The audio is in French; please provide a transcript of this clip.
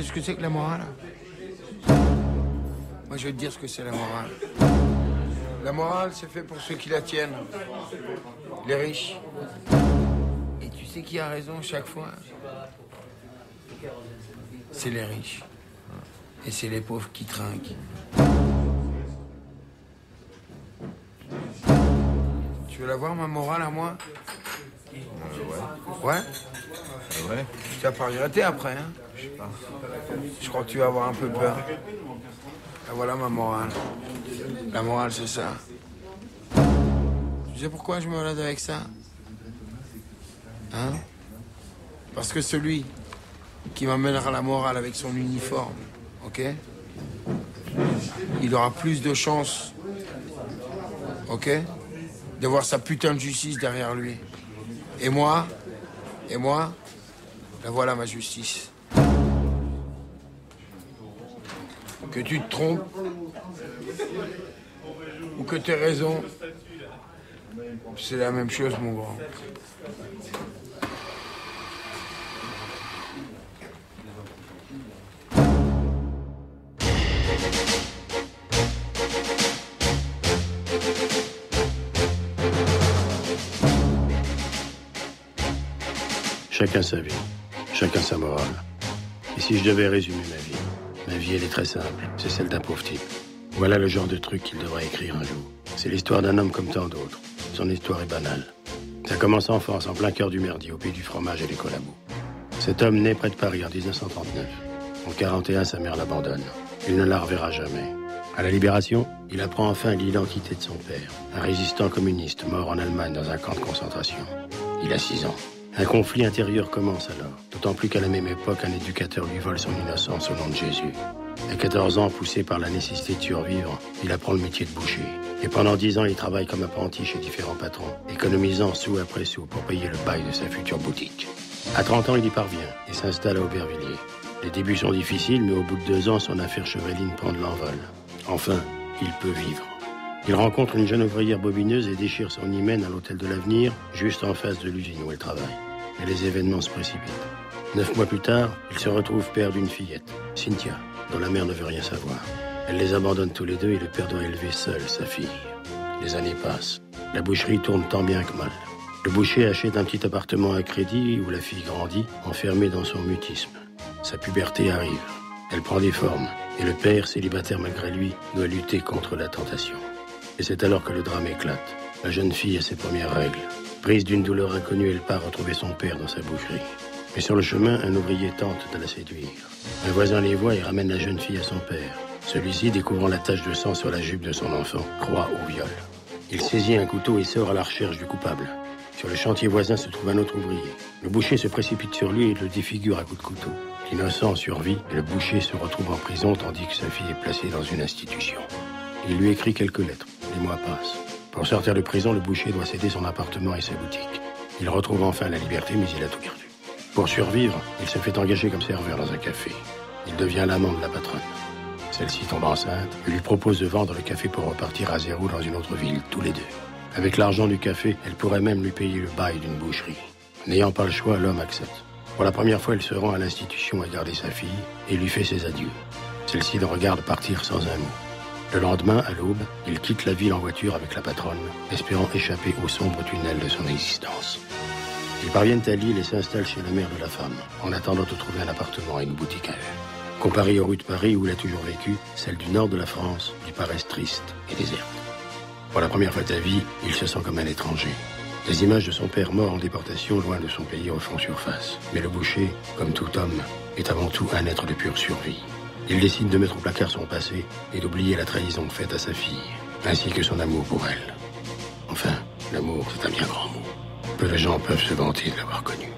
sais ce que c'est que la morale? Moi, je vais te dire ce que c'est la morale. La morale, c'est fait pour ceux qui la tiennent. Les riches. Et tu sais qui a raison chaque fois? C'est les riches. Et c'est les pauvres qui trinquent. Tu veux la voir, ma morale, à moi? Ouais. Ouais. Tu vas pas regretter après, hein? Je sais pas. Je crois que tu vas avoir un peu peur. Ah, voilà ma morale. La morale, c'est ça. Tu sais pourquoi je me balade avec ça? Hein? Parce que celui qui m'amènera la morale avec son uniforme, ok? Il aura plus de chances, ok? De voir sa putain de justice derrière lui. Et moi, la voilà ma justice. Que tu te trompes, ou que tu aies raison, c'est la même chose, mon grand. Chacun sa vie, chacun sa morale. Et si je devais résumer ma vie elle est très simple, c'est celle d'un pauvre type. Voilà le genre de truc qu'il devrait écrire un jour. C'est l'histoire d'un homme comme tant d'autres. Son histoire est banale. Ça commence en France, en plein cœur du merdier, au pays du fromage et des collabos. Cet homme naît près de Paris en 1939. En 41, sa mère l'abandonne. Il ne la reverra jamais. À la Libération, il apprend enfin l'identité de son père, un résistant communiste mort en Allemagne dans un camp de concentration. Il a 6 ans. Un conflit intérieur commence alors, d'autant plus qu'à la même époque, un éducateur lui vole son innocence au nom de Jésus. À 14 ans, poussé par la nécessité de survivre, il apprend le métier de boucher. Et pendant 10 ans, il travaille comme apprenti chez différents patrons, économisant sou après sou pour payer le bail de sa future boutique. À 30 ans, il y parvient et s'installe à Aubervilliers. Les débuts sont difficiles, mais au bout de 2 ans, son affaire cheveline prend de l'envol. Enfin, il peut vivre. Il rencontre une jeune ouvrière bobineuse et déchire son hymen à l'hôtel de l'Avenir, juste en face de l'usine où elle travaille. Et les événements se précipitent. 9 mois plus tard, il se retrouve père d'une fillette, Cynthia, dont la mère ne veut rien savoir. Elle les abandonne tous les deux et le père doit élever seul sa fille. Les années passent. La boucherie tourne tant bien que mal. Le boucher achète un petit appartement à crédit où la fille grandit, enfermée dans son mutisme. Sa puberté arrive. Elle prend des formes. Et le père, célibataire malgré lui, doit lutter contre la tentation. Et c'est alors que le drame éclate. La jeune fille a ses premières règles. Prise d'une douleur inconnue, elle part retrouver son père dans sa boucherie. Mais sur le chemin, un ouvrier tente de la séduire. Un voisin les voit et ramène la jeune fille à son père. Celui-ci, découvrant la tache de sang sur la jupe de son enfant, croit au viol. Il saisit un couteau et sort à la recherche du coupable. Sur le chantier voisin se trouve un autre ouvrier. Le boucher se précipite sur lui et le défigure à coups de couteau. L'innocent survit et le boucher se retrouve en prison tandis que sa fille est placée dans une institution. Il lui écrit quelques lettres. Les mois passent. Pour sortir de prison, le boucher doit céder son appartement et sa boutique. Il retrouve enfin la liberté, mais il a tout perdu. Pour survivre, il se fait engager comme serveur dans un café. Il devient l'amant de la patronne. Celle-ci tombe enceinte et lui propose de vendre le café pour repartir à zéro dans une autre ville, tous les deux. Avec l'argent du café, elle pourrait même lui payer le bail d'une boucherie. N'ayant pas le choix, l'homme accepte. Pour la première fois, il se rend à l'institution à garder sa fille et lui fait ses adieux. Celle-ci le regarde partir sans un mot. Le lendemain, à l'aube, il quitte la ville en voiture avec la patronne, espérant échapper au sombre tunnel de son existence. Ils parviennent à Lille et s'installent chez la mère de la femme, en attendant de trouver un appartement et une boutique à eux. Comparée aux rues de Paris où il a toujours vécu, celles du nord de la France lui paraissent tristes et désertes. Pour la première fois de sa vie, il se sent comme un étranger. Les images de son père mort en déportation loin de son pays refont surface. Mais le boucher, comme tout homme, est avant tout un être de pure survie. Il décide de mettre au placard son passé et d'oublier la trahison faite à sa fille, ainsi que son amour pour elle. Enfin, l'amour, c'est un bien grand mot. Peu de gens peuvent se vanter de l'avoir connu.